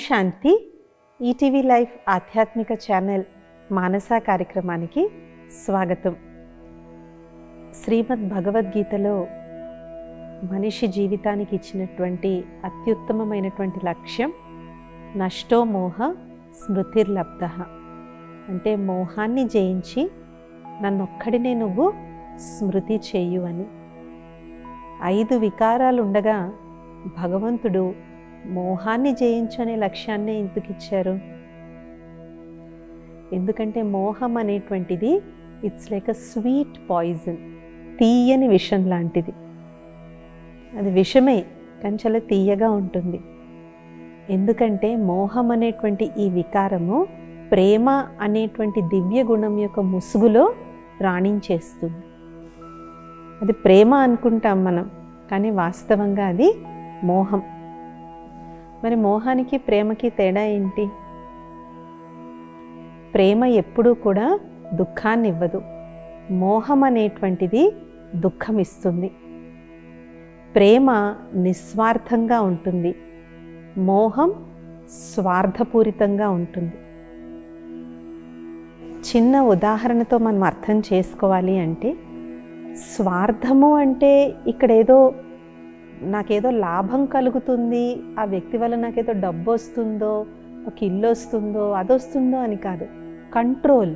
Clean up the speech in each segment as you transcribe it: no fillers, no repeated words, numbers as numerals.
శాంతి. ETV life ఆధ్యాత్మిక channel మానస కార్యక్రమానికి స్వాగతం. శ్రీమద్ భగవద్గీతలో మనిషి జీవితానికి ఇచ్చినటువంటి అత్యుత్తమమైనటువంటి లక్ష్యం నష్టో మోహ స్మృతిర్లబ్ధ, అంటే మోహాన్ని జయించి నన్నొక్కడినే నువ్వు స్మృతి చేయు అని. 5 వికారాలు ఉండగా భగవంతుడు మోహాన్ని జయించనే లక్ష్యాన్నే ఎందుకు ఇచ్చారు? ఎందుకంటే మోహం అనేటువంటిది it's like a sweet poison, తీయని విషం లాంటిది. అది విషమే కానీ చాలా తీయగా ఉంటుంది. ఎందుకంటే మోహం అనేటువంటి ఈ వికారము ప్రేమ అనేటువంటి దివ్య గుణం యొక్క ముసుగులో రాణించేస్తుంది. అది ప్రేమ అనుకుంటాం మనం, కానీ వాస్తవంగా అది మోహం. మరి మోహానికి ప్రేమకి తేడా ఏంటి? ప్రేమ ఎప్పుడూ కూడా దుఃఖాన్ని ఇవ్వదు, మోహం అనేటువంటిది దుఃఖం ఇస్తుంది. ప్రేమ నిస్వార్థంగా ఉంటుంది, మోహం స్వార్థపూరితంగా ఉంటుంది. చిన్న ఉదాహరణతో మనం అర్థం చేసుకోవాలి అంటే, స్వార్థము అంటే ఇక్కడ నాకేదో లాభం కలుగుతుంది, ఆ వ్యక్తి వల్ల నాకేదో డబ్బు వస్తుందో, ఒక ఇల్లు వస్తుందో, అదొస్తుందో అని కాదు. కంట్రోల్.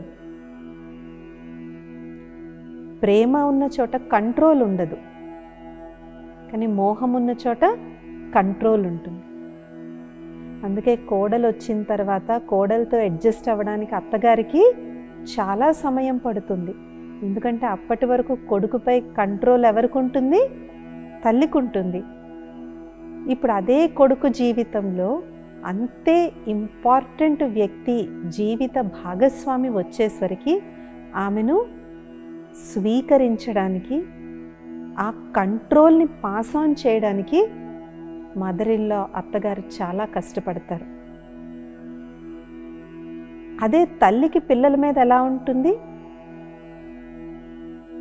ప్రేమ ఉన్న చోట కంట్రోల్ ఉండదు, కానీ మోహం ఉన్న చోట కంట్రోల్ ఉంటుంది. అందుకే కోడలు వచ్చిన తర్వాత కోడలతో అడ్జస్ట్ అవ్వడానికి అత్తగారికి చాలా సమయం పడుతుంది. ఎందుకంటే అప్పటి వరకు కొడుకుపై కంట్రోల్ ఎవరికి ఉంటుంది? తల్లికి ఉంటుంది. ఇప్పుడు అదే కొడుకు జీవితంలో అంతే ఇంపార్టెంట్ వ్యక్తి జీవిత భాగస్వామి వచ్చేసరికి ఆమెను స్వీకరించడానికి, ఆ కంట్రోల్ని పాస్ ఆన్ చేయడానికి మదర్ ఇన్ లా అత్తగారు చాలా కష్టపడతారు. అదే తల్లికి పిల్లల మీద ఎలా ఉంటుంది?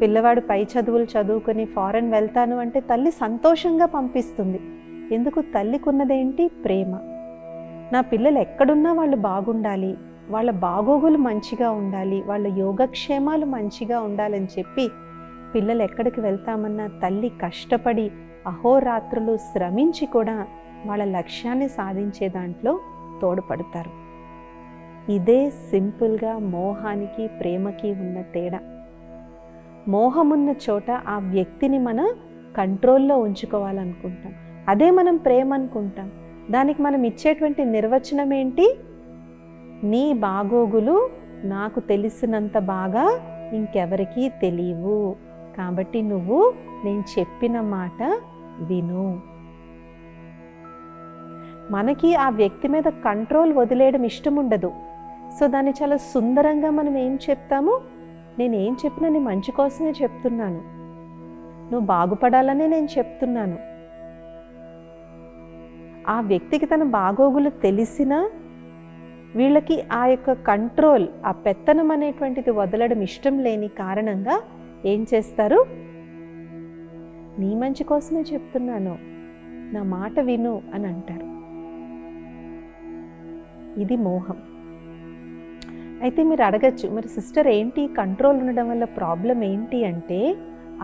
పిల్లవాడు పై చదువులు చదువుకొని ఫారెన్ వెళ్తాను అంటే తల్లి సంతోషంగా పంపిస్తుంది. ఎందుకు? తల్లికి ఉన్నదేంటి? ప్రేమ. నా పిల్లలు ఎక్కడున్నా వాళ్ళు బాగుండాలి, వాళ్ళ బాగోగులు మంచిగా ఉండాలి, వాళ్ళ యోగక్షేమాలు మంచిగా ఉండాలని చెప్పి పిల్లలు ఎక్కడికి వెళ్తామన్నా తల్లి కష్టపడి అహోరాత్రులు శ్రమించి కూడా వాళ్ళ లక్ష్యాన్ని సాధించే దాంట్లో తోడ్పడతారు. ఇదే సింపుల్గా మోహానికి ప్రేమకి ఉన్న తేడా. మోహమున్న చోట ఆ వ్యక్తిని మన కంట్రోల్లో ఉంచుకోవాలనుకుంటాం, అదే మనం ప్రేమ అనుకుంటాం. దానికి మనం ఇచ్చేటువంటి నిర్వచనం ఏంటి? నీ బాగోగులు నాకు తెలిసినంత బాగా ఇంకెవరికీ తెలియవు, కాబట్టి నువ్వు నేను చెప్పిన మాట విను. మనకి ఆ వ్యక్తి మీద కంట్రోల్ వదిలేయడం ఇష్టం ఉండదు. సో దాన్ని చాలా సుందరంగా మనం ఏం చెప్తాము? నేనేం చెప్పినా నీ మంచి కోసమే చెప్తున్నాను, నువ్వు బాగుపడాలనే నేను చెప్తున్నాను. ఆ వ్యక్తికి తన బాగోగులు తెలిసినా వీళ్ళకి ఆ యొక్క కంట్రోల్, ఆ పెత్తనం అనేటువంటిది వదలడం ఇష్టం లేని కారణంగా ఏం చేస్తారు? నీ మంచి కోసమే చెప్తున్నాను, నా మాట విను అని అంటారు. ఇది మోహం. అయితే మీరు అడగచ్చు, మరి సిస్టర్ ఏంటి కంట్రోల్ ఉండడం వల్ల ప్రాబ్లం ఏంటి అంటే,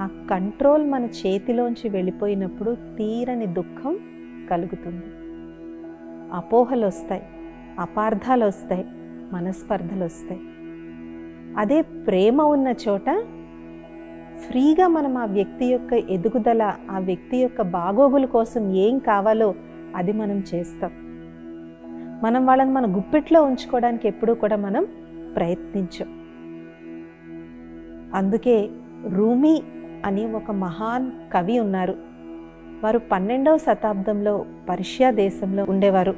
ఆ కంట్రోల్ మన చేతిలోంచి వెళ్ళిపోయినప్పుడు తీరని దుఃఖం కలుగుతుంది. అపోహలు వస్తాయి, అపార్థాలు వస్తాయి, మనస్పర్ధలు వస్తాయి. అదే ప్రేమ ఉన్న చోట ఫ్రీగా మనం ఆ వ్యక్తి యొక్క ఎదుగుదల, ఆ వ్యక్తి యొక్క బాగోగుల కోసం ఏం కావాలో అది మనం చేస్తాం. మనం వాళ్ళని మన గుప్పెట్లో ఉంచుకోవడానికి ఎప్పుడూ కూడా మనం ప్రయత్నించం. అందుకే రూమీ అని ఒక మహాన్ కవి ఉన్నారు. వారు 12వ శతాబ్దంలో పర్షియా దేశంలో ఉండేవారు.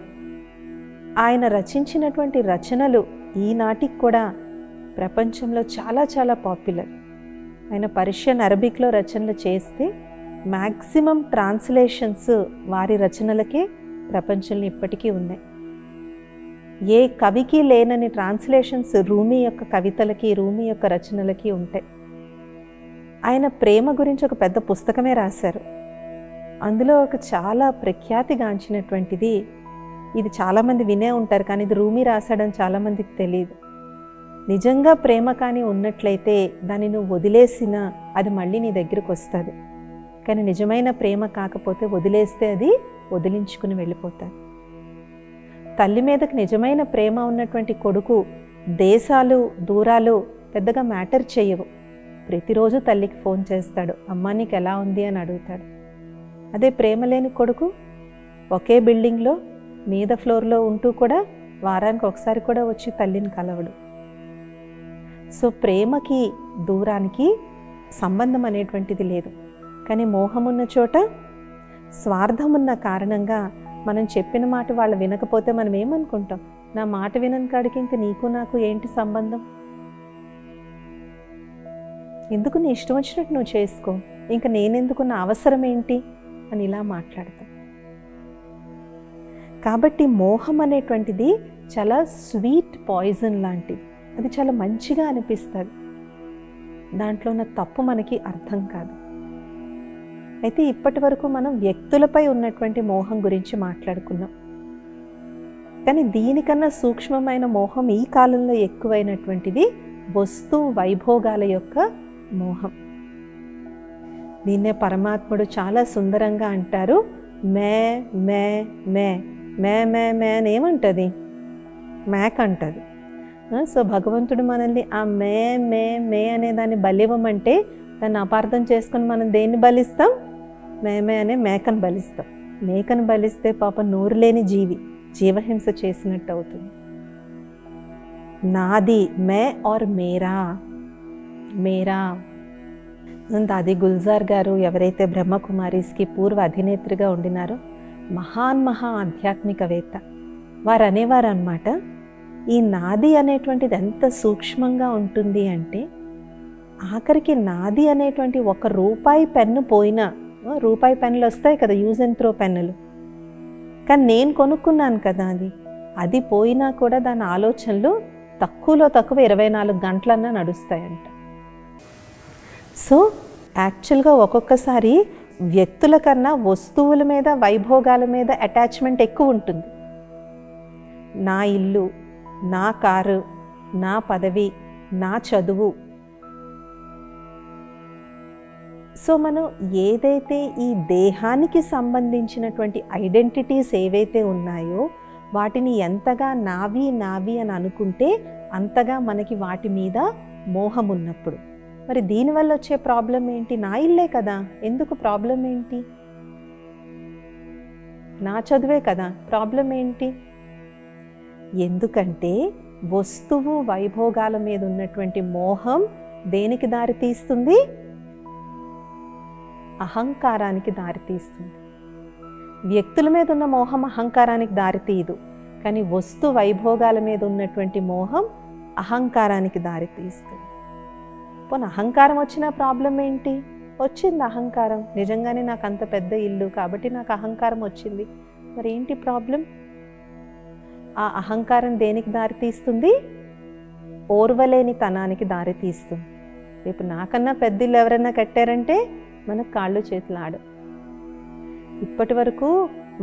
ఆయన రచించినటువంటి రచనలు ఈనాటికి కూడా ప్రపంచంలో చాలా చాలా పాపులర్. ఆయన పర్షియన్ అరబిక్లో రచనలు చేస్తే మ్యాక్సిమం ట్రాన్స్లేషన్స్ వారి రచనలకే ప్రపంచంలో ఇప్పటికీ ఉన్నాయి. ఏ కవికి లేనని ట్రాన్స్లేషన్స్ రూమీ యొక్క కవితలకి, రూమీ యొక్క రచనలకి ఉంటాయి. ఆయన ప్రేమ గురించి ఒక పెద్ద పుస్తకమే రాశారు. అందులో ఒక చాలా ప్రఖ్యాతిగాంచినటువంటిది ఇది చాలామంది వినే ఉంటారు, కానీ ఇది రూమి రాశాడని చాలామందికి తెలియదు. నిజంగా ప్రేమ కానీ ఉన్నట్లయితే దాన్ని నువ్వు వదిలేసినా అది మళ్ళీ నీ దగ్గరికి వస్తుంది. కానీ నిజమైన ప్రేమ కాకపోతే వదిలేస్తే అది వదిలించుకుని వెళ్ళిపోతారు. తల్లి మీదకి నిజమైన ప్రేమ ఉన్నటువంటి కొడుకు దేశాలు దూరాలు పెద్దగా మ్యాటర్ చేయవు. ప్రతిరోజు తల్లికి ఫోన్ చేస్తాడు, అమ్మ నీకు ఎలా ఉంది అని అడుగుతాడు. అదే ప్రేమ లేని కొడుకు ఒకే బిల్డింగ్లో మీద ఫ్లోర్లో ఉంటూ కూడా వారానికి ఒకసారి కూడా వచ్చి తల్లిని కలవడు. సో ప్రేమకి దూరానికి సంబంధం అనేటువంటిది లేదు. కానీ మోహం ఉన్న చోట స్వార్థం ఉన్న కారణంగా మనం చెప్పిన మాట వాళ్ళు వినకపోతే మనం ఏమనుకుంటాం, నా మాట వినని కాడికి ఇంక నీకు నాకు ఏంటి సంబంధం, ఎందుకు నీ ఇష్టం వచ్చినట్టు నువ్వు చేసుకో, ఇంక నేనెందుకు, నా అవసరం ఏంటి అని ఇలా మాట్లాడతాం. కాబట్టి మోహం అనేటువంటిది చాలా స్వీట్ పాయిజన్ లాంటిది. అది చాలా మంచిగా అనిపిస్తుంది, దాంట్లో ఉన్న తప్పు మనకి అర్థం కాదు. అయితే ఇప్పటి వరకు మనం వ్యక్తులపై ఉన్నటువంటి మోహం గురించి మాట్లాడుకున్నాం. కానీ దీనికన్నా సూక్ష్మమైన మోహం ఈ కాలంలో ఎక్కువైనటువంటిది వస్తు వైభోగాల యొక్క మోహం. దీన్నే పరమాత్ముడు చాలా సుందరంగా అంటారు, మే మే మే మే మే మే అని ఏమంటుంది, మేక్ అంటుంది. సో భగవంతుడు మనల్ని ఆ మే మే మే అనే దాన్ని బలివ్వమంటే దాన్ని అపార్థం చేసుకుని మనం దేన్ని బలిస్తాం, మేమే అనే మేకను బలిస్తాం. మేకను బలిస్తే పాప నోరు లేని జీవి, జీవహింస చేసినట్టు అవుతుంది. నాది మే ఆర్ మేరా, మేరా. దాది గుల్జార్ గారు ఎవరైతే బ్రహ్మకుమారీస్కి పూర్వ అధినేత్రిగా ఉండినారో మహా ఆధ్యాత్మికవేత్త, వారు అనేవారు అన్నమాట, ఈ నాది అనేటువంటిది ఎంత సూక్ష్మంగా ఉంటుంది అంటే ఆఖరికి నాది అనేటువంటి ₹1 పెన్ను పోయినా, రూపాయి పెన్నులు వస్తాయి కదా యూజ్ అండ్ త్రో పెన్నులు, కానీ నేను కొనుక్కున్నాను కదా అది పోయినా కూడా దాని ఆలోచనలు తక్కువలో తక్కువ 24 గంటలన్నా నడుస్తాయంట. సో యాక్చువల్గా ఒక్కొక్కసారి వ్యక్తుల కన్నా వస్తువుల మీద వైభోగాల మీద అటాచ్మెంట్ ఎక్కువ ఉంటుంది. నా ఇల్లు, నా కారు, నా పదవి, నా చదువు. సో మనం ఏదైతే ఈ దేహానికి సంబంధించినటువంటి ఐడెంటిటీస్ ఏవైతే ఉన్నాయో వాటిని ఎంతగా నావి నావి అని అనుకుంటే అంతగా మనకి వాటి మీద మోహం ఉన్నప్పుడు, మరి దీనివల్ల వచ్చే ప్రాబ్లం ఏంటి? నా ఇల్లే కదా, ఎందుకు ప్రాబ్లం ఏంటి? నా చదువే కదా, ప్రాబ్లం ఏంటి? ఎందుకంటే వస్తువు వైభోగాల మీద ఉన్నటువంటి మోహం దేనికి దారితీస్తుంది? అహంకారానికి దారితీస్తుంది. వ్యక్తుల మీద ఉన్న మోహం అహంకారానికి దారితీయదు, కానీ వస్తు వైభోగాల మీద ఉన్నటువంటి మోహం అహంకారానికి దారితీస్తుంది. పోనీ అహంకారం వచ్చిన ప్రాబ్లం ఏంటి? వచ్చింది అహంకారం, నిజంగానే నాకు అంత పెద్ద ఇల్లు కాబట్టి నాకు అహంకారం వచ్చింది, మరి ఏంటి ప్రాబ్లం? ఆ అహంకారం దేనికి దారితీస్తుంది? ఓర్వలేని తనానికి దారితీస్తుంది. రేపు నాకన్నా పెద్ద ఇల్లు ఎవరైనా కట్టారంటే మనకు కాళ్ళు చేతులు ఆడు. ఇప్పటి వరకు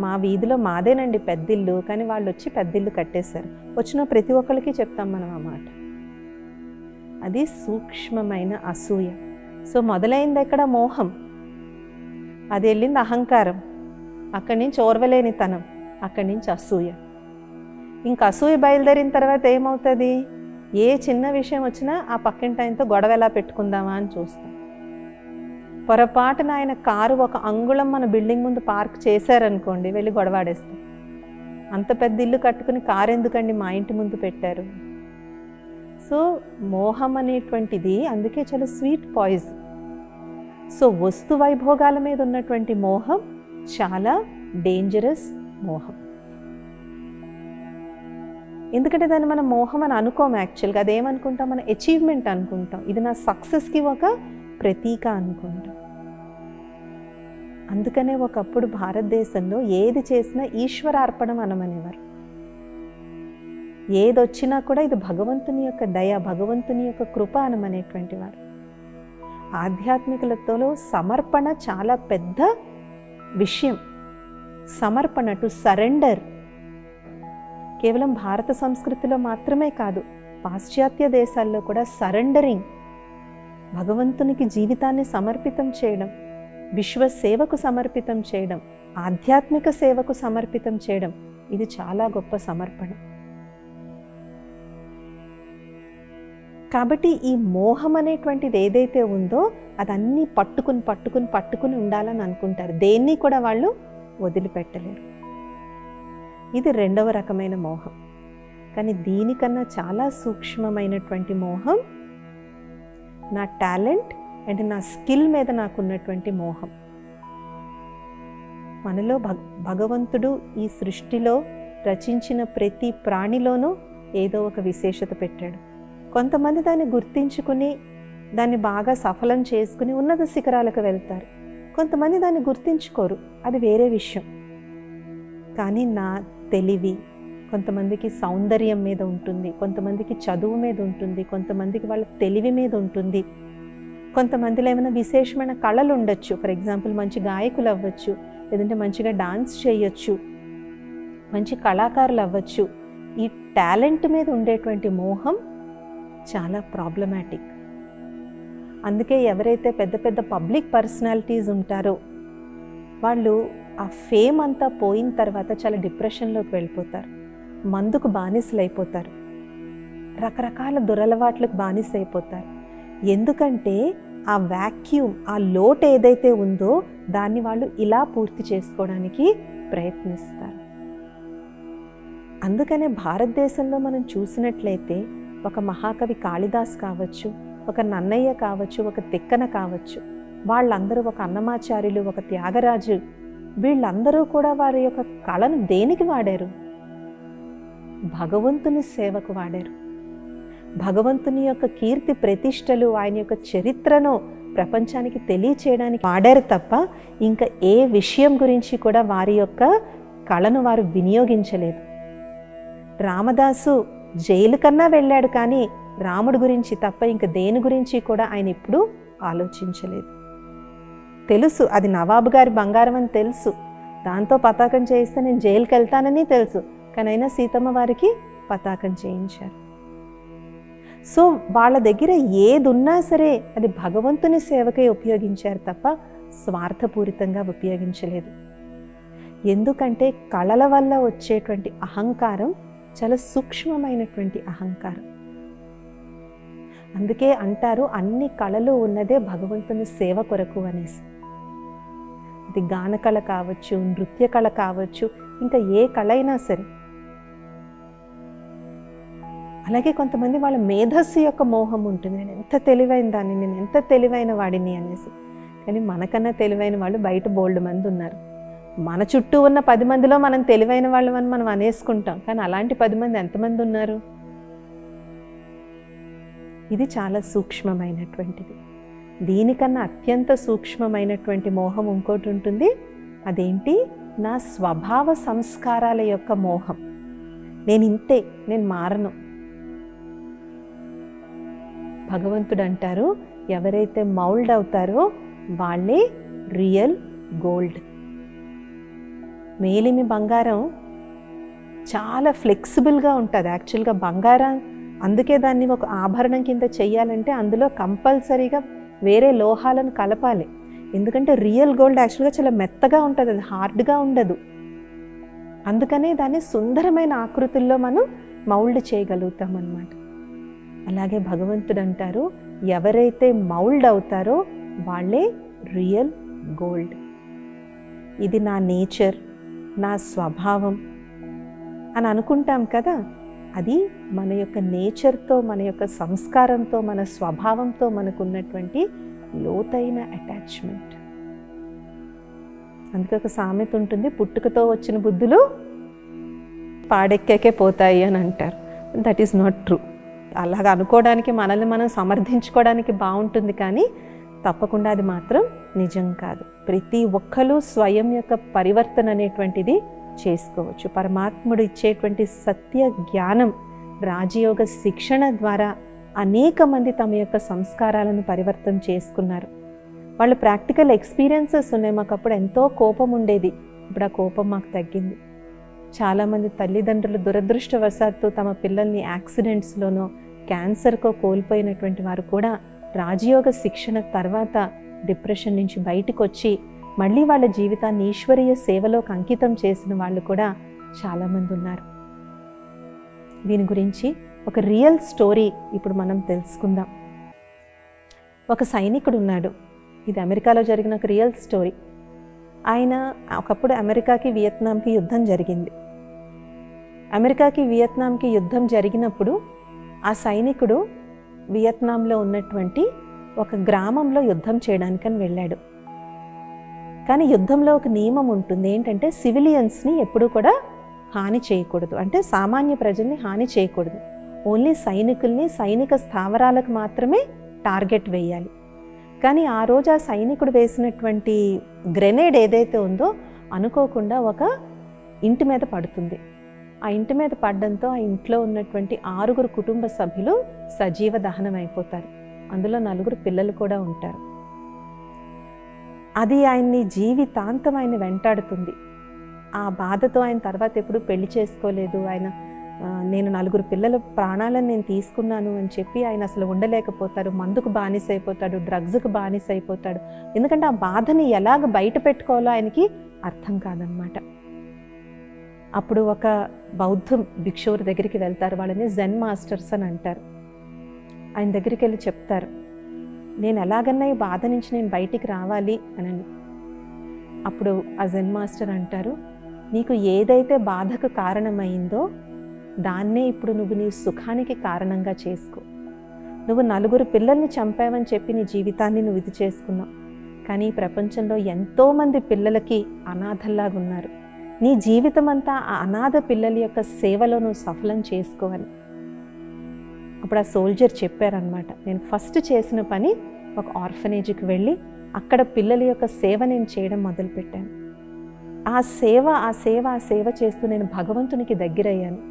మా వీధిలో మాదేనండి పెద్దిల్లు, కానీ వాళ్ళు వచ్చి పెద్దిల్లు కట్టేశారు. వచ్చిన ప్రతి ఒక్కరికి చెప్తాం మనం ఆ మాట. అది సూక్ష్మమైన అసూయ. సో మొదలైంది ఎక్కడ? మోహం. అది వెళ్ళింది అహంకారం, అక్కడి నుంచి ఓర్వలేనితనం, అక్కడి నుంచి అసూయ. ఇంకా అసూయ బయలుదేరిన తర్వాత ఏమవుతుంది? ఏ చిన్న విషయం వచ్చినా ఆ పక్కింటి ఆయనతో గొడవ ఎలా పెట్టుకుందామా అని చూస్తాం. పొరపాటున ఆయన కారు 1 అంగుళం మన బిల్డింగ్ ముందు పార్క్ చేశారనుకోండి, వెళ్ళి గొడవాడేస్తాం. అంత పెద్ద ఇల్లు కట్టుకుని కారు ఎందుకండి మా ఇంటి ముందు పెట్టారు? సో మోహం అనేటువంటిది అందుకే చాలా స్వీట్ పాయిజన్. సో వస్తు వైభోగాల మీద ఉన్నటువంటి మోహం చాలా డేంజరస్ మోహం. ఎందుకంటే దాన్ని మనం మోహం అని అనుకోం. యాక్చువల్గా అదేమనుకుంటాం? మన అచీవ్మెంట్ అనుకుంటాం, ఇది నా సక్సెస్కి ఒక ప్రతీక అనుకుంటాం. అందుకనే ఒకప్పుడు భారతదేశంలో ఏది చేసినా ఈశ్వరార్పణం అనమనేవారు. ఏదొచ్చినా కూడా ఇది భగవంతుని యొక్క దయ, భగవంతుని యొక్క కృప అనమనేటువంటి వారు. ఆధ్యాత్మికతలో సమర్పణ చాలా పెద్ద విషయం. సమర్పణ, టు సరెండర్. కేవలం భారత సంస్కృతిలో మాత్రమే కాదు, పాశ్చాత్య దేశాల్లో కూడా సరెండరింగ్, భగవంతునికి జీవితాన్ని సమర్పితం చేయడం, విశ్వ సేవకు సమర్పితం చేయడం, ఆధ్యాత్మిక సేవకు సమర్పితం చేయడం, ఇది చాలా గొప్ప సమర్పణ. కాబట్టి ఈ మోహం అనేటువంటిది ఏదైతే ఉందో అదన్నీ పట్టుకుని పట్టుకుని పట్టుకుని ఉండాలని అనుకుంటారు. దేన్ని కూడా వాళ్ళు వదిలిపెట్టలేరు. ఇది రెండవ రకమైన మోహం. కానీ దీనికన్నా చాలా సూక్ష్మమైనటువంటి మోహం నా టాలెంట్ అండ్ నా స్కిల్ మీద నాకున్నటువంటి మోహం. మనలో భగవంతుడు ఈ సృష్టిలో రచించిన ప్రతి ప్రాణిలోనూ ఏదో ఒక విశేషత పెట్టాడు. కొంతమంది దాన్ని గుర్తించుకుని దాన్ని బాగా సఫలం చేసుకుని ఉన్నత శిఖరాలకు వెళ్తారు. కొంతమంది దాన్ని గుర్తించుకోరు, అది వేరే విషయం. కానీ నా తెలివి కొంతమందికి సౌందర్యం మీద ఉంటుంది, కొంతమందికి చదువు మీద ఉంటుంది, కొంతమందికి వాళ్ళ తెలివి మీద ఉంటుంది, కొంతమందిలో ఏమైనా విశేషమైన కళలు ఉండొచ్చు. ఫర్ ఎగ్జాంపుల్ మంచి గాయకులు అవ్వచ్చు, లేదంటే మంచిగా డాన్స్ చేయొచ్చు, మంచి కళాకారులు అవ్వచ్చు. ఈ టాలెంట్ మీద ఉండేటువంటి మోహం చాలా ప్రాబ్లమాటిక్. అందుకే ఎవరైతే పెద్ద పెద్ద పబ్లిక్ పర్సనాలిటీస్ ఉంటారో వాళ్ళు ఆ ఫేమ్ అంతా పోయిన తర్వాత చాలా డిప్రెషన్లోకి వెళ్ళిపోతారు, మందుకు బానిసలు అయిపోతారు, రకరకాల దురలవాట్లకు బానిస అయిపోతారు. ఎందుకంటే ఆ వ్యాక్యూమ్, ఆ లోటు ఏదైతే ఉందో దాన్ని వాళ్ళు ఇలా పూర్తి చేసుకోవడానికి ప్రయత్నిస్తారు. అందుకనే భారతదేశంలో మనం చూసినట్లయితే ఒక మహాకవి కాళిదాస్ కావచ్చు, ఒక నన్నయ్య కావచ్చు, ఒక తిక్కన కావచ్చు, వాళ్ళందరూ, ఒక అన్నమాచార్యులు, ఒక త్యాగరాజు, వీళ్ళందరూ కూడా వారి యొక్క కళను దేనికి వాడారు? భగవంతుని సేవకు వాడారు. భగవంతుని యొక్క కీర్తి ప్రతిష్టలు, ఆయన యొక్క చరిత్రను ప్రపంచానికి తెలియచేయడానికి వాడారు తప్ప ఇంకా ఏ విషయం గురించి కూడా వారి యొక్క కళను వారు వినియోగించలేదు. రామదాసు జైలు కన్నా వెళ్ళాడు, కానీ రాముడి గురించి తప్ప ఇంక దేని గురించి కూడా ఆయన ఎప్పుడూ ఆలోచించలేదు. తెలుసు అది నవాబు గారి బంగారం అని తెలుసు, దాంతో పతాకం చేయిస్తే నేను జైలుకి వెళ్తానని తెలుసు, కానీ అయినా సీతమ్మ వారికి పతాకం చేయించారు. సో వాళ్ళ దగ్గర ఏది ఉన్నా సరే అది భగవంతుని సేవకే ఉపయోగించారు తప్ప స్వార్థపూరితంగా ఉపయోగించలేదు. ఎందుకంటే కళల వల్ల వచ్చేటువంటి అహంకారం చాలా సూక్ష్మమైనటువంటి అహంకారం. అందుకే అంటారు అన్ని కళలు ఉన్నదే భగవంతుని సేవ కొరకు అనేసి. అది గాన కళ కావచ్చు, నృత్య కళ కావచ్చు, ఇంకా ఏ కళ అయినా సరే. అలాగే కొంతమంది వాళ్ళ మేధస్సు యొక్క మోహం ఉంటుంది, నేను ఎంత తెలివైన దాన్ని, నేను ఎంత తెలివైన వాడిని అనేసి. కానీ మనకన్నా తెలివైన వాళ్ళు బయట బోల్డ్ మంది ఉన్నారు. మన చుట్టూ ఉన్న 10 మందిలో మనం తెలివైన వాళ్ళమని మనం అనేసుకుంటాం, కానీ అలాంటి 10 మంది ఎంతమంది ఉన్నారు? ఇది చాలా సూక్ష్మమైనటువంటిది. దీనికన్నా అత్యంత సూక్ష్మమైనటువంటి మోహం ఇంకోటి ఉంటుంది. అదేంటి? నా స్వభావ సంస్కారాల యొక్క మోహం. నేను ఇంతే, నేను మారను. భగవంతుడు అంటారు, ఎవరైతే మౌల్డ్ అవుతారో వాళ్ళే రియల్ గోల్డ్. మేలిమి బంగారం చాలా ఫ్లెక్సిబుల్గా ఉంటుంది. యాక్చువల్గా బంగారం, అందుకే దాన్ని ఒక ఆభరణం కింద చెయ్యాలంటే అందులో కంపల్సరీగా వేరే లోహాలను కలపాలి. ఎందుకంటే రియల్ గోల్డ్ యాక్చువల్గా చాలా మెత్తగా ఉంటుంది, అది హార్డ్గా ఉండదు. అందుకనే దాన్ని సుందరమైన ఆకృతుల్లో మనం మౌల్డ్ చేయగలుగుతాం అన్నమాట. అలాగే భగవంతుడు అంటారు, ఎవరైతే మౌల్డ్ అవుతారో వాళ్ళే రియల్ గోల్డ్. ఇది నా నేచర్, నా స్వభావం అని అనుకుంటాం కదా, అది మన యొక్క నేచర్తో, మన యొక్క సంస్కారంతో, మన స్వభావంతో మనకున్నటువంటి లోతైన అటాచ్మెంట్. అందుకే ఒక సామెత ఉంటుంది, పుట్టుకతో వచ్చిన బుద్ధులు పాడెక్కాకే పోతాయి అని అంటారు. That is not true. అలాగ అనుకోవడానికి, మనల్ని మనం సమర్థించుకోవడానికి బాగుంటుంది, కానీ తప్పకుండా అది మాత్రం నిజం కాదు. ప్రతి ఒక్కరూ స్వయం యొక్క పరివర్తన అనేటువంటిది చేసుకోవచ్చు. పరమాత్ముడు ఇచ్చేటువంటి సత్య జ్ఞానం, రాజయోగ శిక్షణ ద్వారా అనేక మంది తమ యొక్క సంస్కారాలను పరివర్తన చేసుకున్నారు. వాళ్ళ ప్రాక్టికల్ ఎక్స్పీరియన్సెస్ ఉన్నాయి. మాకు అప్పుడు ఎంతో కోపం ఉండేది, ఇప్పుడు ఆ కోపం మాకు తగ్గింది. చాలామంది తల్లిదండ్రులు దురదృష్టవశాత్తు తమ పిల్లల్ని యాక్సిడెంట్స్లోనో క్యాన్సర్కో కోల్పోయినటువంటి వారు కూడా రాజయోగ శిక్షణ తర్వాత డిప్రెషన్ నుంచి బయటకు వచ్చి మళ్ళీ వాళ్ళ జీవితాన్ని ఈశ్వరీయ సేవలోకి అంకితం చేసిన వాళ్ళు కూడా చాలామంది ఉన్నారు. దీని గురించి ఒక రియల్ స్టోరీ ఇప్పుడు మనం తెలుసుకుందాం. ఒక సైనికుడు ఉన్నాడు. ఇది అమెరికాలో జరిగిన ఒక రియల్ స్టోరీ. ఆయన ఒకప్పుడు అమెరికాకి వియత్నాంకి యుద్ధం జరిగింది. అమెరికాకి వియత్నాంకి యుద్ధం జరిగినప్పుడు ఆ సైనికుడు వియత్నాంలో ఉన్నటువంటి ఒక గ్రామంలో యుద్ధం చేయడానికని వెళ్ళాడు. కానీ యుద్ధంలో ఒక నియమం ఉంటుంది, ఏంటంటే సివిలియన్స్ని ఎప్పుడూ కూడా హాని చేయకూడదు, అంటే సామాన్య ప్రజల్ని హాని చేయకూడదు. ఓన్లీ సైనికుల్ని, సైనిక స్థావరాలకు మాత్రమే టార్గెట్ వేయాలి. కానీ ఆ రోజు ఆ సైనికుడు వేసినటువంటి గ్రెనేడ్ ఏదైతే ఉందో అనుకోకుండా ఒక ఇంటి మీద పడుతుంది. ఆ ఇంటి మీద పడడంతో ఆ ఇంట్లో ఉన్నటువంటి 6 కుటుంబ సభ్యులు సజీవ దహనం అయిపోతారు. అందులో 4 పిల్లలు కూడా ఉంటారు. అది ఆయన్ని జీవితాంతం ఆయన వెంటాడుతుంది. ఆ బాధతో ఆయన తర్వాత ఎప్పుడు పెళ్లి చేసుకోలేదు. ఆయన నేను 4 పిల్లల ప్రాణాలను నేను తీసుకున్నాను అని చెప్పి ఆయన అసలు ఉండలేకపోతాడు. మందుకు బానిస అయిపోతాడు, డ్రగ్స్కి బానిస అయిపోతాడు. ఎందుకంటే ఆ బాధని ఎలాగ బయట పెట్టుకోవాలో ఆయనకి అర్థం కాదనమాట. అప్పుడు ఒక బౌద్ధ భిక్షువుల దగ్గరికి వెళ్తారు. వాళ్ళని జెన్ మాస్టర్స్ అని అంటారు. ఆయన దగ్గరికి వెళ్ళి చెప్తారు, నేను ఎలాగన్నా ఈ బాధ నుంచి నేను బయటికి రావాలి అని. అప్పుడు ఆ జెన్ మాస్టర్ అంటారు, నీకు ఏదైతే బాధకు కారణమైందో దాన్నే ఇప్పుడు నువ్వు నీ సుఖానికి కారణంగా చేసుకో. నువ్వు 4 పిల్లల్ని చంపావని చెప్పి నీ జీవితాన్ని నువ్వు ఇది చేసుకున్నావు. కానీ ఈ ప్రపంచంలో ఎంతోమంది పిల్లలకి అనాథల్లాగా ఉన్నారు. నీ జీవితం అంతా ఆ అనాథ పిల్లల యొక్క సేవలో నువ్వు సఫలం చేసుకోవాలి. అప్పుడు ఆ సోల్జర్ చెప్పారనమాట, నేను ఫస్ట్ చేసిన పని ఒక ఆర్ఫనేజ్కి వెళ్ళి అక్కడ పిల్లల యొక్క సేవ నేను చేయడం మొదలుపెట్టాను. ఆ సేవ చేస్తూ నేను భగవంతునికి దగ్గరయ్యాను.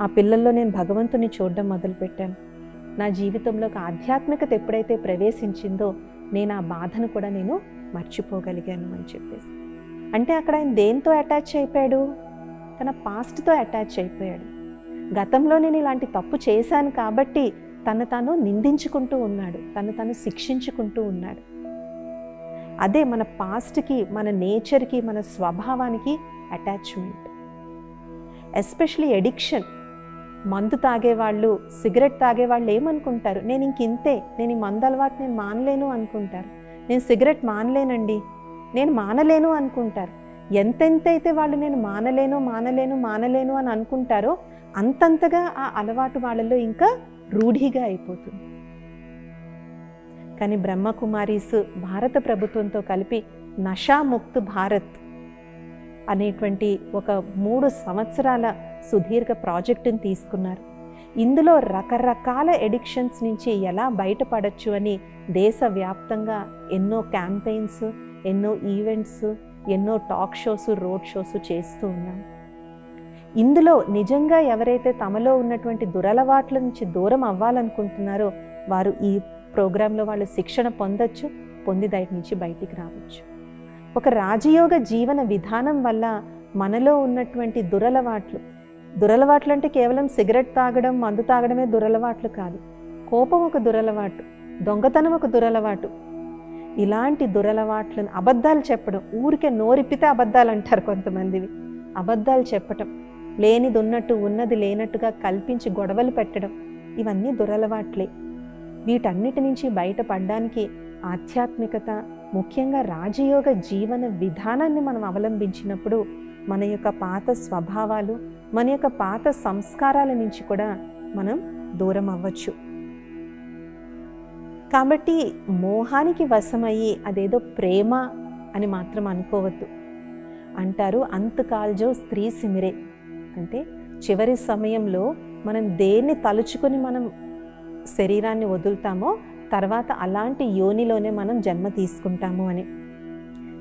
ఆ పిల్లల్లో నేను భగవంతుని చూడడం మొదలుపెట్టాను. నా జీవితంలో ఒక ఆధ్యాత్మికత ఎప్పుడైతే ప్రవేశించిందో నేను ఆ బాధను కూడా నేను మర్చిపోగలిగాను అని చెప్పేసి. అంటే అక్కడ ఆయన దేంతో అటాచ్ అయిపోయాడు? తన పాస్ట్తో అటాచ్ అయిపోయాడు. గతంలో నేను ఇలాంటి తప్పు చేశాను కాబట్టి తను తాను నిందించుకుంటూ ఉన్నాడు, తను తాను శిక్షించుకుంటూ ఉన్నాడు. అదే మన పాస్ట్కి, మన నేచర్కి, మన స్వభావానికి అటాచ్మెంట్. Especially addiction. మందు తాగేవాళ్ళు, సిగరెట్ తాగేవాళ్ళు ఏమనుకుంటారు? నేను ఇంతే, నేను ఈ మందు అలవాటు నేను మానలేను అనుకుంటారు. నేను సిగరెట్ మానలేనండి, నేను మానలేను అనుకుంటారు. ఎంతెంతైతే వాళ్ళు నేను మానలేను అని అనుకుంటారో అంతంతగా ఆ అలవాటు వాళ్ళలో ఇంకా రూఢిగా అయిపోతుంది. కానీ బ్రహ్మకుమారీస్ భారత ప్రభుత్వంతో కలిపి నషాముక్త్ భారత్ అనేటువంటి ఒక 3 సంవత్సరాల సుదీర్ఘ ప్రాజెక్టుని తీసుకున్నారు. ఇందులో రకరకాల ఎడిక్షన్స్ నుంచి ఎలా బయటపడచ్చు అని దేశవ్యాప్తంగా ఎన్నో క్యాంపెయిన్స్, ఎన్నో ఈవెంట్స్, ఎన్నో టాక్ షోస్, రోడ్ షోస్ చేస్తూ ఉన్నాం. ఇందులో నిజంగా ఎవరైతే తమలో ఉన్నటువంటి దురలవాట్ల నుంచి దూరం అవ్వాలనుకుంటున్నారో వారు ఈ ప్రోగ్రాంలో వాళ్ళు శిక్షణ పొందొచ్చు, పొంది దాటి నుంచి బయటికి రావచ్చు. ఒక రాజయోగ జీవన విధానం వల్ల మనలో ఉన్నటువంటి దురలవాట్లు అంటే కేవలం సిగరెట్ తాగడం, మందు తాగడమే దురలవాట్లు కాదు. కోపం ఒక దురలవాటు, దొంగతనం ఒక దురలవాటు. ఇలాంటి దురలవాట్లను, అబద్ధాలు చెప్పడం, ఊరికే నోరిప్పితే అబద్ధాలు అంటారు కొంతమందివి, అబద్ధాలు చెప్పటం, లేనిది ఉన్నట్టు ఉన్నది లేనట్టుగా కల్పించి గొడవలు పెట్టడం, ఇవన్నీ దురలవాట్లే. వీటన్నిటి నుంచి బయటపడడానికి ఆధ్యాత్మికత, ముఖ్యంగా రాజయోగ జీవన విధానాన్ని మనం అవలంబించినప్పుడు మన యొక్క పాత స్వభావాలు, మన యొక్క పాత సంస్కారాల నుంచి కూడా మనం దూరం అవ్వచ్చు. కాబట్టి మోహానికి వశమయ్యి అదేదో ప్రేమ అని మాత్రం అనుకోవద్దు. అంటారు అంతకాల్జో స్త్రీ సిమిరే, అంటే చివరి సమయంలో మనం దేన్ని తలుచుకొని మనం శరీరాన్ని వదులుతామో తర్వాత అలాంటి యోనిలోనే మనం జన్మ తీసుకుంటాము అని.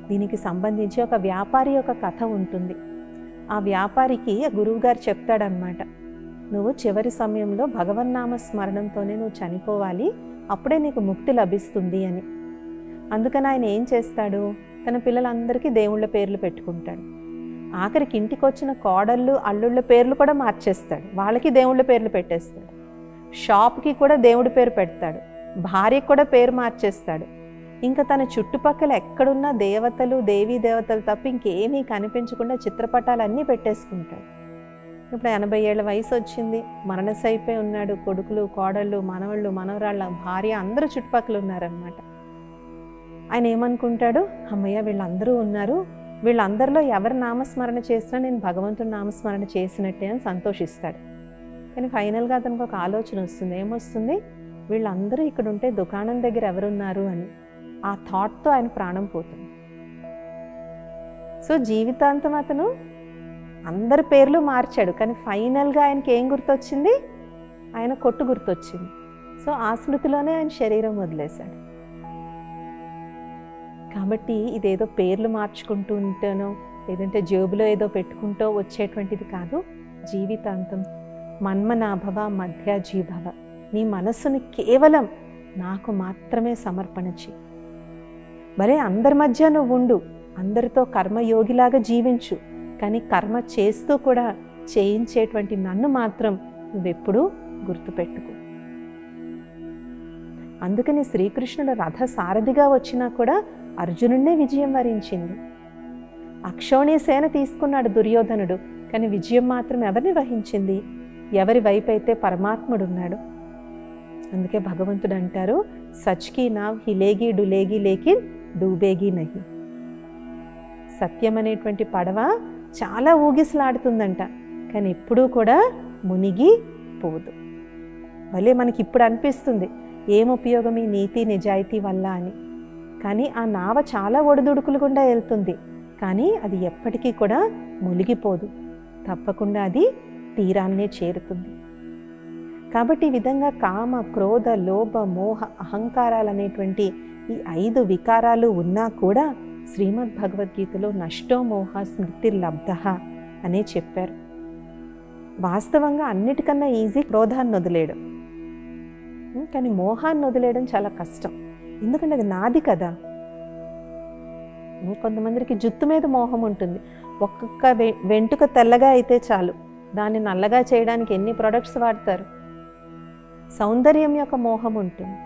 దీనికి సంబంధించి ఒక వ్యాపారి యొక్క కథ ఉంటుంది. ఆ వ్యాపారికి గురువుగారు చెప్తాడనమాట, నువ్వు చివరి సమయంలో భగవన్నామ స్మరణంతోనే నువ్వు చనిపోవాలి, అప్పుడే నీకు ముక్తి లభిస్తుంది అని. అందుకని ఆయన ఏం చేస్తాడు, తన పిల్లలందరికీ దేవుళ్ళ పేర్లు పెట్టుకుంటాడు. ఆఖరికి ఇంటికి వచ్చిన కోడళ్ళు అల్లుళ్ళ పేర్లు కూడా మార్చేస్తాడు, వాళ్ళకి దేవుళ్ళ పేర్లు పెట్టేస్తాడు. షాప్కి కూడా దేవుడి పేరు పెడతాడు, భార్యకి కూడా పేరు మార్చేస్తాడు. ఇంకా తన చుట్టుపక్కల ఎక్కడున్నా దేవతలు దేవీ దేవతలు తప్ప ఇంకేమీ కనిపించకుండా చిత్రపటాలన్నీ పెట్టేసుకుంటాడు. ఇప్పుడు 80 ఏళ్ల వయసు వచ్చింది, మరణశైపోయి ఉన్నాడు. కొడుకులు కోడళ్ళు మనవళ్ళు మనవరాళ్ళ భార్య అందరూ చుట్టుపక్కల ఉన్నారనమాట. ఆయన ఏమనుకుంటాడు, అమ్మయ్య వీళ్ళందరూ ఉన్నారు, వీళ్ళందరిలో ఎవరి నామస్మరణ చేసినా నేను భగవంతుడి నామస్మరణ చేసినట్టే అని సంతోషిస్తాడు. కానీ ఫైనల్గా అతనికి ఒక ఆలోచన వస్తుంది. ఏమొస్తుంది, వీళ్ళందరూ ఇక్కడ ఉంటే దుకాణం దగ్గర ఎవరున్నారు అని. ఆ థాట్తో ఆయన ప్రాణం పోతుంది. సో జీవితాంతం అతను అందరి పేర్లు మార్చాడు, కానీ ఫైనల్గా ఆయనకి ఏం గుర్తొచ్చింది, ఆయన కొట్టు గుర్తొచ్చింది. సో ఆ స్మృతిలోనే ఆయన శరీరం వదిలేశాడు. కాబట్టి ఇదేదో పేర్లు మార్చుకుంటూ ఉంటేనో లేదంటే జేబులో ఏదో పెట్టుకుంటూ వచ్చేటువంటిది కాదు. జీవితాంతం మన్మనాభవ మధ్యాజీభవ, నీ మనస్సుని కేవలం నాకు మాత్రమే సమర్పణ చేయి. భలే అందరి మధ్య నువ్వు ఉండు, అందరితో కర్మయోగిలాగా జీవించు, కానీ కర్మ చేస్తూ కూడా చేయించేటువంటి నన్ను మాత్రం నువ్వెప్పుడూ గుర్తుపెట్టుకో. అందుకని శ్రీకృష్ణుడు రథ సారథిగా వచ్చినా కూడా అర్జునుడినే విజయం వరించింది. అక్షౌణి సేన తీసుకున్నాడు దుర్యోధనుడు, కానీ విజయం మాత్రం ఎవరిని వహించింది, ఎవరి వైపు అయితే పరమాత్ముడున్నాడు. అందుకే భగవంతుడు అంటారు, సచ్కి నావ్ హిలేగి డులేగి లేకిన్ డూబేగి నహి. సత్యం అనేటువంటి పడవ చాలా ఊగిసలాడుతుందంట, కానీ ఎప్పుడూ కూడా మునిగి పోదు. భలే మనకి ఇప్పుడు అనిపిస్తుంది ఏం ఉపయోగం ఈ నీతి నిజాయితీ వల్ల అని, కానీ ఆ నావ చాలా ఒడిదుడుకులు గుండా వెళ్తుంది, కానీ అది ఎప్పటికీ కూడా మునిగిపోదు, తప్పకుండా అది తీరాన్నే చేరుతుంది. కాబట్టి ఈ విధంగా కామ క్రోధ లోభ మోహ అహంకారాలు అనేటువంటి ఈ 5 వికారాలు ఉన్నా కూడా శ్రీమద్ భగవద్గీతలో నష్టో మోహ స్మృతిర్లబ్ధ అనే చెప్పారు. వాస్తవంగా అన్నిటికన్నా ఈజీ క్రోధాన్ని వదిలేయడం, కానీ మోహాన్ని వదిలేయడం చాలా కష్టం. ఎందుకంటే అది నాది కదా. కొంతమందికి జుత్తు మీద మోహం ఉంటుంది, ఒక్కొక్క వెంట్రుక తెల్లగా అయితే చాలు, దాన్ని నల్లగా చేయడానికి ఎన్ని ప్రొడక్ట్స్ వాడతారు. సౌందర్యం యొక్క మోహం ఉంటుంది,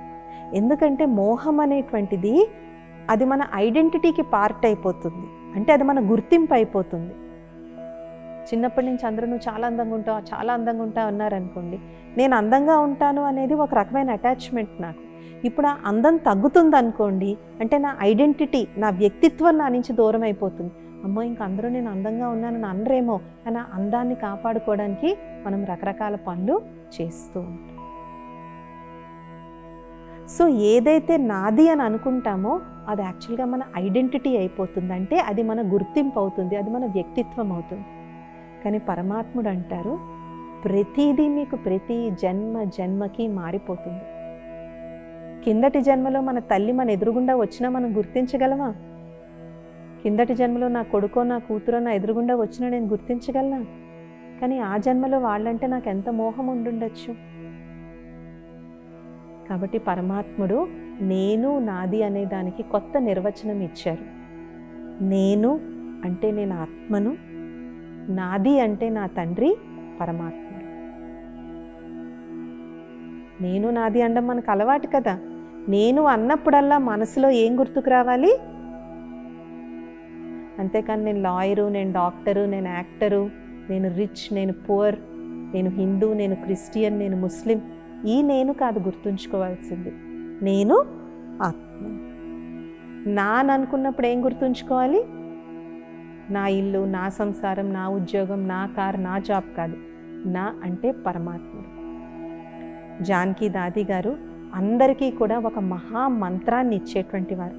ఎందుకంటే మోహం అనేటువంటిది అది మన ఐడెంటిటీకి పార్ట్ అయిపోతుంది, అంటే అది మన గుర్తింపు అయిపోతుంది. చిన్నప్పటి నుంచి అందరూ నువ్వు చాలా అందంగా ఉంటావు చాలా అందంగా ఉంటావు అన్నారనుకోండి, నేను అందంగా ఉంటాను అనేది ఒక రకమైన అటాచ్మెంట్ నాకు. ఇప్పుడు ఆ అందం తగ్గుతుంది అనుకోండి, అంటే నా ఐడెంటిటీ నా వ్యక్తిత్వం నా నుంచి దూరం అయిపోతుంది. అమ్మో ఇంకా అందరూ నేను అందంగా ఉన్నానని అనరేమో అని ఆ అందాన్ని కాపాడుకోవడానికి మనం రకరకాల పనులు చేస్తూ ఉంటాం. సో ఏదైతే నాది అని అనుకుంటామో అది యాక్చువల్గా మన ఐడెంటిటీ అయిపోతుంది, అంటే అది మన గుర్తింపు అవుతుంది, అది మన వ్యక్తిత్వం అవుతుంది. కానీ పరమాత్ముడు అంటారు ప్రతిదీ మీకు ప్రతి జన్మకి మారిపోతుంది. కిందటి జన్మలో మన తల్లి మన ఎదురుగుండా వచ్చినా మనం గుర్తించగలమా? కిందటి జన్మలో నా కొడుకో నా కూతురో నా ఎదురుగుండా వచ్చినా నేను గుర్తించగలనా? కానీ ఆ జన్మలో వాళ్ళంటే నాకు ఎంత మోహం ఉండుండొచ్చు. కాబట్టి పరమాత్ముడు నేను నాది అనే దానికి కొత్త నిర్వచనం ఇచ్చారు. నేను అంటే నేను ఆత్మను, నాది అంటే నా తండ్రి పరమాత్ముడు. నేను నాది అనడం మనకు అలవాటు కదా. నేను అన్నప్పుడల్లా మనసులో ఏం గుర్తుకు రావాలి? అంతేకాని నేను లాయరు, నేను డాక్టరు, నేను యాక్టరు, నేను రిచ్, నేను పువర్, నేను హిందూ, నేను క్రిస్టియన్, నేను ముస్లిం, ఈ నేను కాదు గుర్తుంచుకోవాల్సింది. నేను ఆత్మ. నా అని అనుకున్నప్పుడు ఏం గుర్తుంచుకోవాలి? నా ఇల్లు, నా సంసారం, నా ఉద్యోగం, నా కార్, నా జాబ్ కాదు. నా అంటే పరమాత్ముడు. జానకి దాది గారు అందరికీ కూడా ఒక మహామంత్రాన్ని ఇచ్చేటువంటి వారు.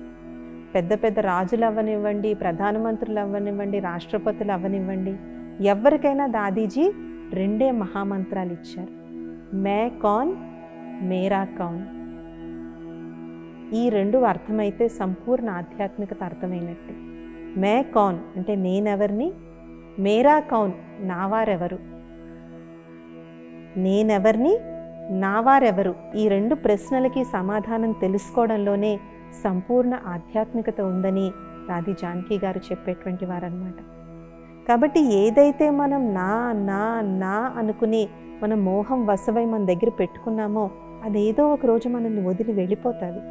పెద్ద పెద్ద రాజులు అవ్వనివ్వండి, ప్రధానమంత్రులు అవ్వనివ్వండి, రాష్ట్రపతులు అవ్వనివ్వండి, ఎవరికైనా దాదీజీ 2 మహామంత్రాలు ఇచ్చారు. మే కౌన్, మేరా కౌన్. ఈ 2 అర్థమైతే సంపూర్ణ ఆధ్యాత్మికత అర్థమైనట్టే. మే కౌన్ అంటే నేనెవరిని, మేరా కౌన్ నావారెవరు, నేనెవరిని నావారెవరు. ఈ 2 ప్రశ్నలకి సమాధానం తెలుసుకోవడంలోనే సంపూర్ణ ఆధ్యాత్మికత ఉందని దాది జానకి గారు చెప్పేటువంటి వారన్నమాట. కాబట్టి ఏదైతే మనం నా నా నా అనుకుని మన మోహం వశమై మన దగ్గర పెట్టుకున్నామో అదేదో ఒక రోజు మనల్ని వదిలి వెళ్ళిపోతుంది.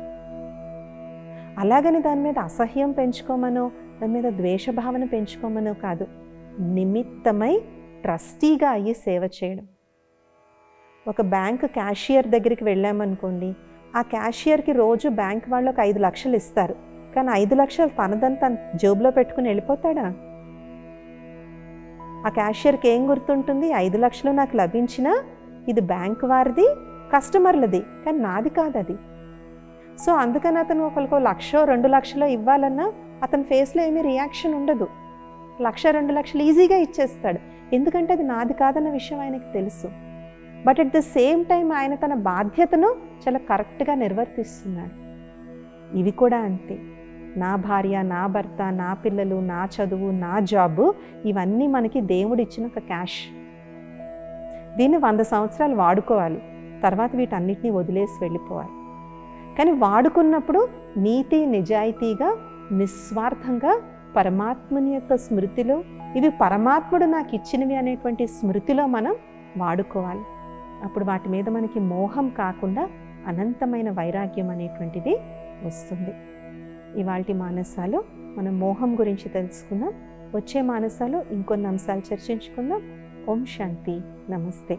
అలాగని దాని మీద అసహ్యం పెంచుకోమనో దాని మీద ద్వేషభావన పెంచుకోమనో కాదు, నిమిత్తమై ట్రస్టీగా అయ్యి సేవ చేయడం. ఒక బ్యాంక్ క్యాషియర్ దగ్గరికి వెళ్ళామనుకోండి, ఆ క్యాషియర్కి రోజు బ్యాంక్ వాళ్ళు ఒక 5 లక్షలు ఇస్తారు, కానీ 5 లక్షలు తనదని తన జేబులో పెట్టుకుని వెళ్ళిపోతాడా? ఆ క్యాషియర్కి ఏం గుర్తుంటుంది? 5 లక్షలు నాకు లభించినా ఇది బ్యాంక్ వారిది, కస్టమర్లది, కానీ నాది కాదు అది. సో అందుకని అతను ఒకరికి 1,00,000 2 లక్షలు ఇవ్వాలన్నా అతని ఫేస్లో ఏమీ రియాక్షన్ ఉండదు. 1,00,000 2 లక్షలు ఈజీగా ఇచ్చేస్తాడు, ఎందుకంటే అది నాది కాదన్న విషయం ఆయనకు తెలుసు. But at the same time ఆయన తన బాధ్యతను చాలా కరెక్ట్గా నిర్వర్తిస్తున్నాడు. ఇవి కూడా అంతే. నా భార్య, నా భర్త, నా పిల్లలు, నా చదువు, నా జాబు, ఇవన్నీ మనకి దేవుడు ఇచ్చిన ఒక క్యాష్. దీన్ని 100 సంవత్సరాలు వాడుకోవాలి, తర్వాత వీటన్నిటినీ వదిలేసి వెళ్ళిపోవాలి. కానీ వాడుకున్నప్పుడు నీతి నిజాయితీగా నిస్వార్థంగా పరమాత్ముని యొక్క స్మృతిలో, ఇవి పరమాత్ముడు నాకు ఇచ్చినవి అనేటువంటి స్మృతిలో మనం వాడుకోవాలి. అప్పుడు వాటి మీద మనకి మోహం కాకుండా అనంతమైన వైరాగ్యం అనేటువంటిది వస్తుంది. ఇవాల్టి మానసాలు మనం మోహం గురించి తెలుసుకుందాం. వచ్చే మానసాలు ఇంకొన్ని అంశాలు చర్చించుకుందాం. ఓం శాంతి. నమస్తే.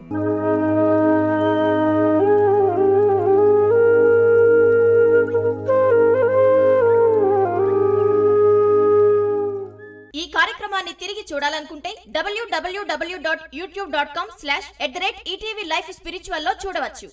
ఈ కార్యక్రమాన్ని తిరిగి చూడాలనుకుంటే www.youtube.com/@ETV Life Spiritual లో చూడవచ్చు.